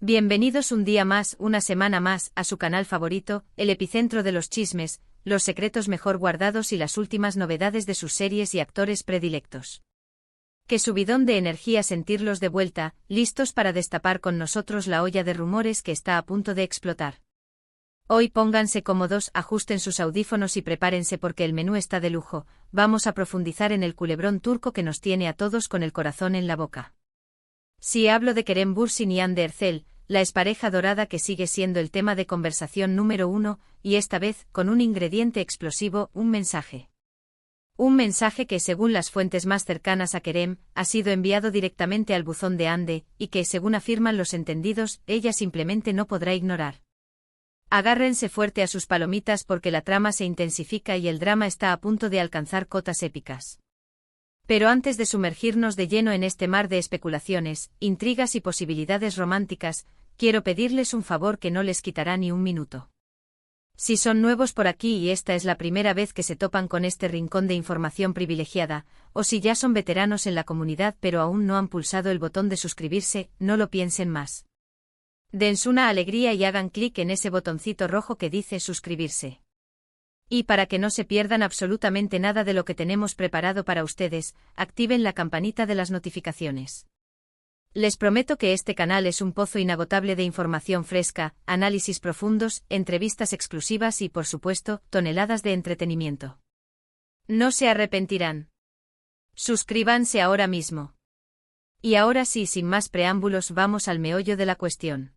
Bienvenidos un día más, una semana más, a su canal favorito, el epicentro de los chismes, los secretos mejor guardados y las últimas novedades de sus series y actores predilectos. Qué subidón de energía sentirlos de vuelta, listos para destapar con nosotros la olla de rumores que está a punto de explotar. Hoy pónganse cómodos, ajusten sus audífonos y prepárense porque el menú está de lujo. Vamos a profundizar en el culebrón turco que nos tiene a todos con el corazón en la boca. Si hablo de Kerem Bürsin y Hande Erçel, la expareja dorada que sigue siendo el tema de conversación número uno, y esta vez, con un ingrediente explosivo, un mensaje. Un mensaje que, según las fuentes más cercanas a Kerem, ha sido enviado directamente al buzón de Hande, y que, según afirman los entendidos, ella simplemente no podrá ignorar. Agárrense fuerte a sus palomitas porque la trama se intensifica y el drama está a punto de alcanzar cotas épicas. Pero antes de sumergirnos de lleno en este mar de especulaciones, intrigas y posibilidades románticas, quiero pedirles un favor que no les quitará ni un minuto. Si son nuevos por aquí y esta es la primera vez que se topan con este rincón de información privilegiada, o si ya son veteranos en la comunidad pero aún no han pulsado el botón de suscribirse, no lo piensen más. Dense una alegría y hagan clic en ese botoncito rojo que dice suscribirse. Y para que no se pierdan absolutamente nada de lo que tenemos preparado para ustedes, activen la campanita de las notificaciones. Les prometo que este canal es un pozo inagotable de información fresca, análisis profundos, entrevistas exclusivas y, por supuesto, toneladas de entretenimiento. No se arrepentirán. Suscríbanse ahora mismo. Y ahora sí, sin más preámbulos, vamos al meollo de la cuestión.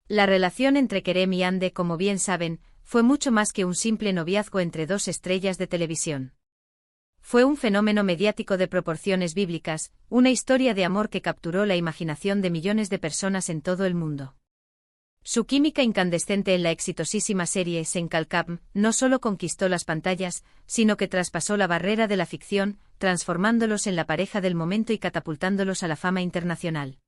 La relación entre Kerem y Hande, como bien saben, fue mucho más que un simple noviazgo entre dos estrellas de televisión. Fue un fenómeno mediático de proporciones bíblicas, una historia de amor que capturó la imaginación de millones de personas en todo el mundo. Su química incandescente en la exitosísima serie Sen Kalkam no solo conquistó las pantallas, sino que traspasó la barrera de la ficción, transformándolos en la pareja del momento y catapultándolos a la fama internacional.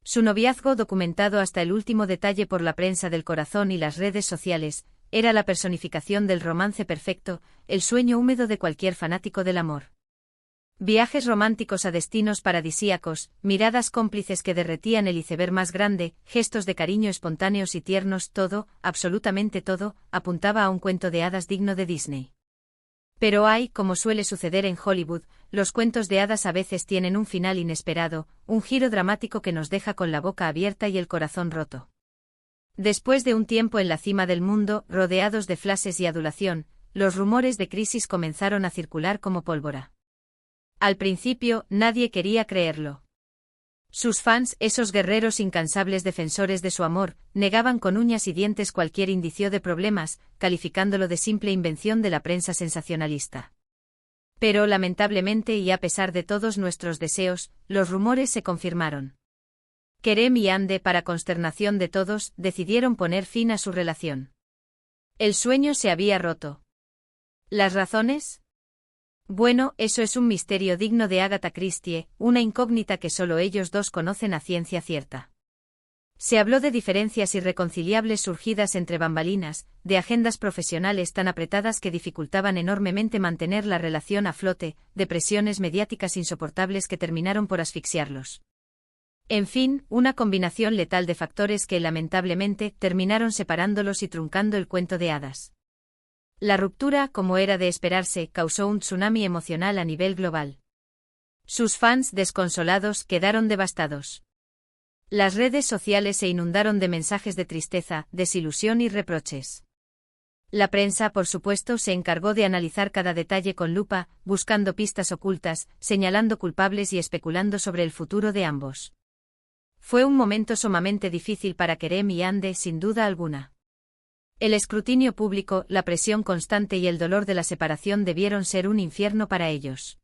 Su noviazgo, documentado hasta el último detalle por la prensa del corazón y las redes sociales, era la personificación del romance perfecto, el sueño húmedo de cualquier fanático del amor. Viajes románticos a destinos paradisíacos, miradas cómplices que derretían el iceberg más grande, gestos de cariño espontáneos y tiernos, todo, absolutamente todo, apuntaba a un cuento de hadas digno de Disney. Pero como suele suceder en Hollywood, los cuentos de hadas a veces tienen un final inesperado, un giro dramático que nos deja con la boca abierta y el corazón roto. Después de un tiempo en la cima del mundo, rodeados de flashes y adulación, los rumores de crisis comenzaron a circular como pólvora. Al principio, nadie quería creerlo. Sus fans, esos guerreros incansables defensores de su amor, negaban con uñas y dientes cualquier indicio de problemas, calificándolo de simple invención de la prensa sensacionalista. Pero lamentablemente y a pesar de todos nuestros deseos, los rumores se confirmaron. Kerem y Hande, para consternación de todos, decidieron poner fin a su relación. El sueño se había roto. ¿Las razones? Bueno, eso es un misterio digno de Agatha Christie, una incógnita que solo ellos dos conocen a ciencia cierta. Se habló de diferencias irreconciliables surgidas entre bambalinas, de agendas profesionales tan apretadas que dificultaban enormemente mantener la relación a flote, de presiones mediáticas insoportables que terminaron por asfixiarlos. En fin, una combinación letal de factores que, lamentablemente, terminaron separándolos y truncando el cuento de hadas. La ruptura, como era de esperarse, causó un tsunami emocional a nivel global. Sus fans, desconsolados, quedaron devastados. Las redes sociales se inundaron de mensajes de tristeza, desilusión y reproches. La prensa, por supuesto, se encargó de analizar cada detalle con lupa, buscando pistas ocultas, señalando culpables y especulando sobre el futuro de ambos. Fue un momento sumamente difícil para Kerem y Hande, sin duda alguna. El escrutinio público, la presión constante y el dolor de la separación debieron ser un infierno para ellos.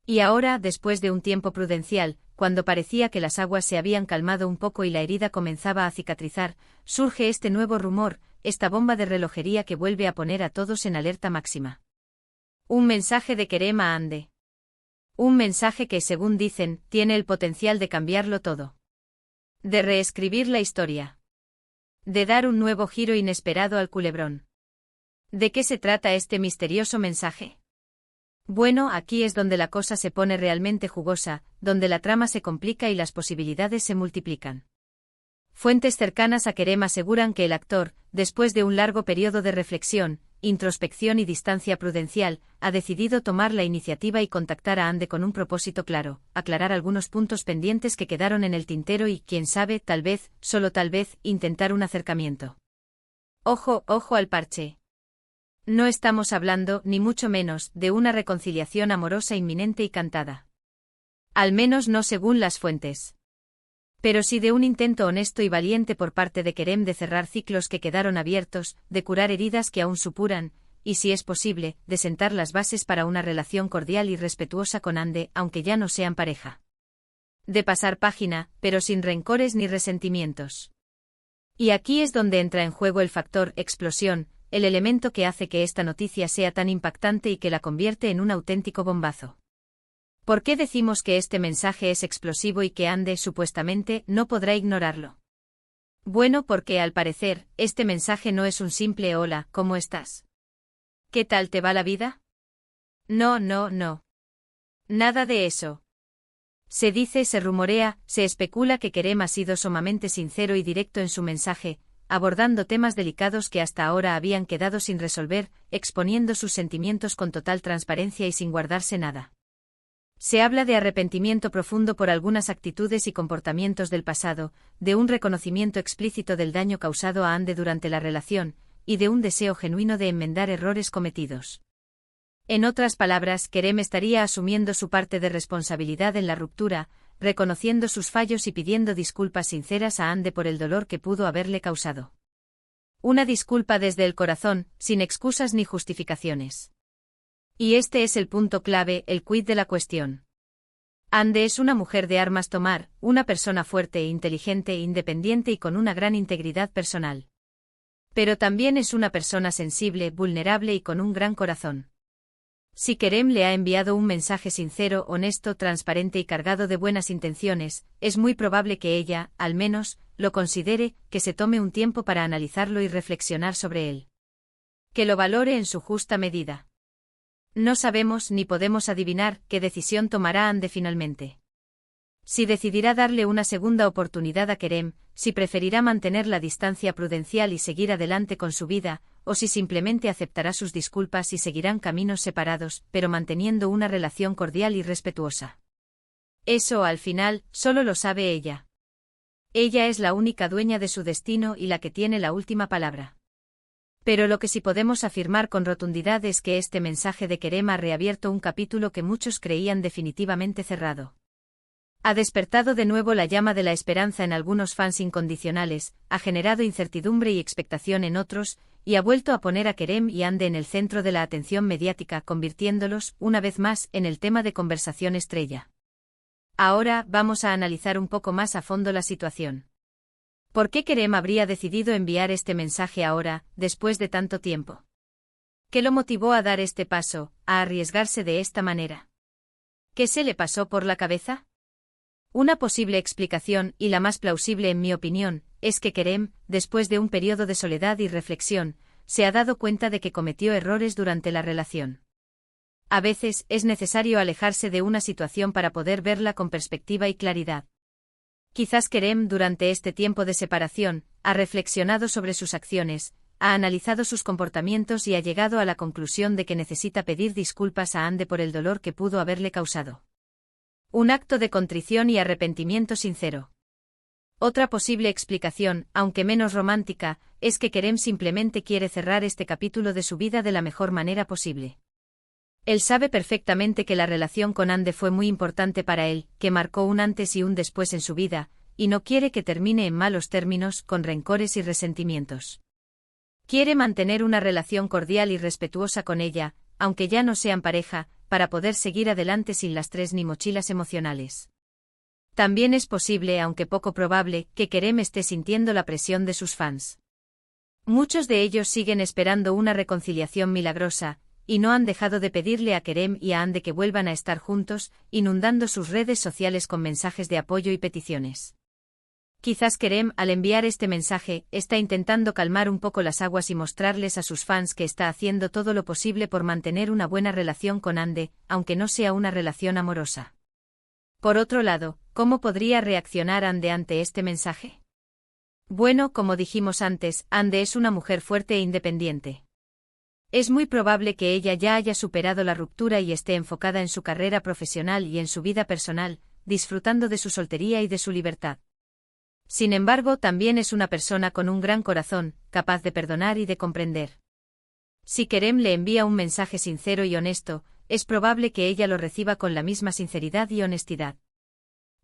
Y ahora, después de un tiempo prudencial, cuando parecía que las aguas se habían calmado un poco y la herida comenzaba a cicatrizar, surge este nuevo rumor, esta bomba de relojería que vuelve a poner a todos en alerta máxima. Un mensaje de Kerem a Hande. Un mensaje que, según dicen, tiene el potencial de cambiarlo todo. De reescribir la historia. De dar un nuevo giro inesperado al culebrón. ¿De qué se trata este misterioso mensaje? Bueno, aquí es donde la cosa se pone realmente jugosa, donde la trama se complica y las posibilidades se multiplican. Fuentes cercanas a Kerem aseguran que el actor, después de un largo periodo de reflexión, introspección y distancia prudencial, ha decidido tomar la iniciativa y contactar a Hande con un propósito claro: aclarar algunos puntos pendientes que quedaron en el tintero y, quién sabe, tal vez, solo tal vez, intentar un acercamiento. Ojo, ojo al parche. No estamos hablando, ni mucho menos, de una reconciliación amorosa inminente y cantada. Al menos no según las fuentes. Pero sí de un intento honesto y valiente por parte de Kerem de cerrar ciclos que quedaron abiertos, de curar heridas que aún supuran, y si es posible, de sentar las bases para una relación cordial y respetuosa con Hande, aunque ya no sean pareja. De pasar página, pero sin rencores ni resentimientos. Y aquí es donde entra en juego el factor explosión, el elemento que hace que esta noticia sea tan impactante y que la convierte en un auténtico bombazo. ¿Por qué decimos que este mensaje es explosivo y que Hande, supuestamente, no podrá ignorarlo? Bueno, porque, al parecer, este mensaje no es un simple hola, ¿cómo estás? ¿Qué tal te va la vida? No, no, no. Nada de eso. Se dice, se rumorea, se especula que Kerem ha sido sumamente sincero y directo en su mensaje, abordando temas delicados que hasta ahora habían quedado sin resolver, exponiendo sus sentimientos con total transparencia y sin guardarse nada. Se habla de arrepentimiento profundo por algunas actitudes y comportamientos del pasado, de un reconocimiento explícito del daño causado a Hande durante la relación, y de un deseo genuino de enmendar errores cometidos. En otras palabras, Kerem estaría asumiendo su parte de responsabilidad en la ruptura, reconociendo sus fallos y pidiendo disculpas sinceras a Hande por el dolor que pudo haberle causado. Una disculpa desde el corazón, sin excusas ni justificaciones. Y este es el punto clave, el quid de la cuestión. Hande es una mujer de armas tomar, una persona fuerte, inteligente, independiente y con una gran integridad personal. Pero también es una persona sensible, vulnerable y con un gran corazón. Si Kerem le ha enviado un mensaje sincero, honesto, transparente y cargado de buenas intenciones, es muy probable que ella, al menos, lo considere, que se tome un tiempo para analizarlo y reflexionar sobre él. Que lo valore en su justa medida. No sabemos ni podemos adivinar qué decisión tomará Hande finalmente. Si decidirá darle una segunda oportunidad a Kerem, si preferirá mantener la distancia prudencial y seguir adelante con su vida, o si simplemente aceptará sus disculpas y seguirán caminos separados, pero manteniendo una relación cordial y respetuosa. Eso, al final, solo lo sabe ella. Ella es la única dueña de su destino y la que tiene la última palabra. Pero lo que sí podemos afirmar con rotundidad es que este mensaje de Kerem ha reabierto un capítulo que muchos creían definitivamente cerrado. Ha despertado de nuevo la llama de la esperanza en algunos fans incondicionales, ha generado incertidumbre y expectación en otros, y ha vuelto a poner a Kerem y Hande en el centro de la atención mediática, convirtiéndolos, una vez más, en el tema de conversación estrella. Ahora, vamos a analizar un poco más a fondo la situación. ¿Por qué Kerem habría decidido enviar este mensaje ahora, después de tanto tiempo? ¿Qué lo motivó a dar este paso, a arriesgarse de esta manera? ¿Qué se le pasó por la cabeza? Una posible explicación, y la más plausible en mi opinión, es que Kerem, después de un periodo de soledad y reflexión, se ha dado cuenta de que cometió errores durante la relación. A veces, es necesario alejarse de una situación para poder verla con perspectiva y claridad. Quizás Kerem, durante este tiempo de separación, ha reflexionado sobre sus acciones, ha analizado sus comportamientos y ha llegado a la conclusión de que necesita pedir disculpas a Hande por el dolor que pudo haberle causado. Un acto de contrición y arrepentimiento sincero. Otra posible explicación, aunque menos romántica, es que Kerem simplemente quiere cerrar este capítulo de su vida de la mejor manera posible. Él sabe perfectamente que la relación con Hande fue muy importante para él, que marcó un antes y un después en su vida, y no quiere que termine en malos términos, con rencores y resentimientos. Quiere mantener una relación cordial y respetuosa con ella, aunque ya no sean pareja, para poder seguir adelante sin lastres ni mochilas emocionales. También es posible, aunque poco probable, que Kerem esté sintiendo la presión de sus fans. Muchos de ellos siguen esperando una reconciliación milagrosa, y no han dejado de pedirle a Kerem y a Hande que vuelvan a estar juntos, inundando sus redes sociales con mensajes de apoyo y peticiones. Quizás Kerem, al enviar este mensaje, está intentando calmar un poco las aguas y mostrarles a sus fans que está haciendo todo lo posible por mantener una buena relación con Hande, aunque no sea una relación amorosa. Por otro lado, ¿cómo podría reaccionar Hande ante este mensaje? Bueno, como dijimos antes, Hande es una mujer fuerte e independiente. Es muy probable que ella ya haya superado la ruptura y esté enfocada en su carrera profesional y en su vida personal, disfrutando de su soltería y de su libertad. Sin embargo, también es una persona con un gran corazón, capaz de perdonar y de comprender. Si Kerem le envía un mensaje sincero y honesto, es probable que ella lo reciba con la misma sinceridad y honestidad.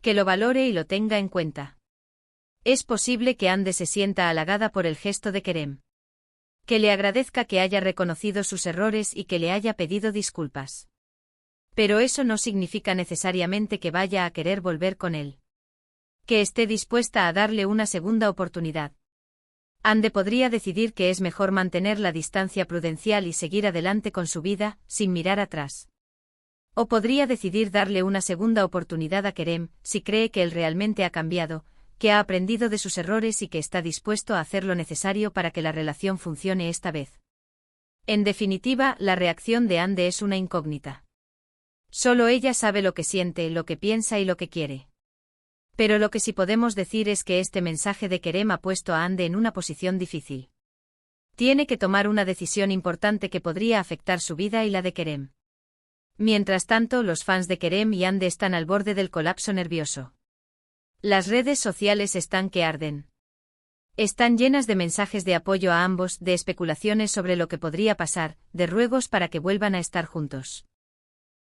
Que lo valore y lo tenga en cuenta. Es posible que Hande se sienta halagada por el gesto de Kerem. Que le agradezca que haya reconocido sus errores y que le haya pedido disculpas. Pero eso no significa necesariamente que vaya a querer volver con él. Que esté dispuesta a darle una segunda oportunidad. Hande podría decidir que es mejor mantener la distancia prudencial y seguir adelante con su vida, sin mirar atrás. O podría decidir darle una segunda oportunidad a Kerem, si cree que él realmente ha cambiado, que ha aprendido de sus errores y que está dispuesto a hacer lo necesario para que la relación funcione esta vez. En definitiva, la reacción de Hande es una incógnita. Solo ella sabe lo que siente, lo que piensa y lo que quiere. Pero lo que sí podemos decir es que este mensaje de Kerem ha puesto a Hande en una posición difícil. Tiene que tomar una decisión importante que podría afectar su vida y la de Kerem. Mientras tanto, los fans de Kerem y Hande están al borde del colapso nervioso. Las redes sociales están que arden. Están llenas de mensajes de apoyo a ambos, de especulaciones sobre lo que podría pasar, de ruegos para que vuelvan a estar juntos.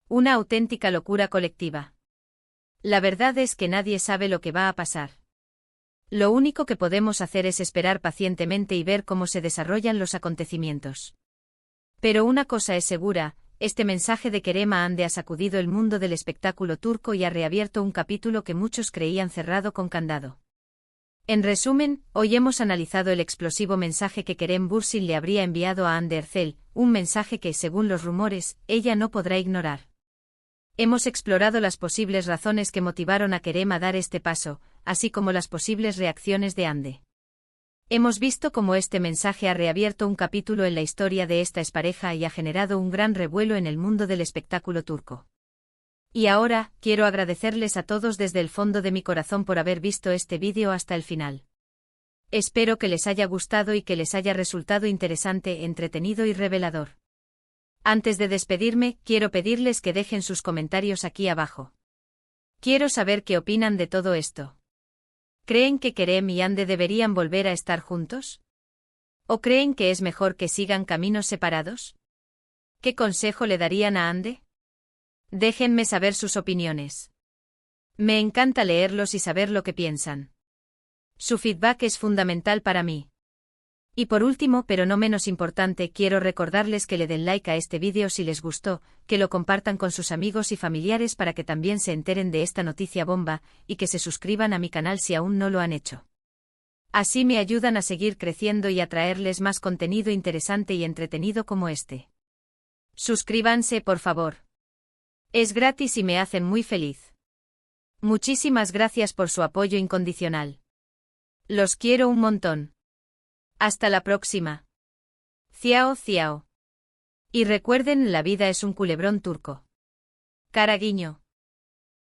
Una auténtica locura colectiva. La verdad es que nadie sabe lo que va a pasar. Lo único que podemos hacer es esperar pacientemente y ver cómo se desarrollan los acontecimientos. Pero una cosa es segura, este mensaje de Kerem a Hande ha sacudido el mundo del espectáculo turco y ha reabierto un capítulo que muchos creían cerrado con candado. En resumen, hoy hemos analizado el explosivo mensaje que Kerem Bürsin le habría enviado a Hande Erçel, un mensaje que, según los rumores, ella no podrá ignorar. Hemos explorado las posibles razones que motivaron a Kerem a dar este paso, así como las posibles reacciones de Hande. Hemos visto cómo este mensaje ha reabierto un capítulo en la historia de esta expareja y ha generado un gran revuelo en el mundo del espectáculo turco. Y ahora, quiero agradecerles a todos desde el fondo de mi corazón por haber visto este vídeo hasta el final. Espero que les haya gustado y que les haya resultado interesante, entretenido y revelador. Antes de despedirme, quiero pedirles que dejen sus comentarios aquí abajo. Quiero saber qué opinan de todo esto. ¿Creen que Kerem y Hande deberían volver a estar juntos? ¿O creen que es mejor que sigan caminos separados? ¿Qué consejo le darían a Hande? Déjenme saber sus opiniones. Me encanta leerlos y saber lo que piensan. Su feedback es fundamental para mí. Y por último, pero no menos importante, quiero recordarles que le den like a este vídeo si les gustó, que lo compartan con sus amigos y familiares para que también se enteren de esta noticia bomba, y que se suscriban a mi canal si aún no lo han hecho. Así me ayudan a seguir creciendo y a traerles más contenido interesante y entretenido como este. Suscríbanse, por favor. Es gratis y me hacen muy feliz. Muchísimas gracias por su apoyo incondicional. Los quiero un montón. Hasta la próxima. Ciao, ciao. Y recuerden, la vida es un culebrón turco. Cara guiño.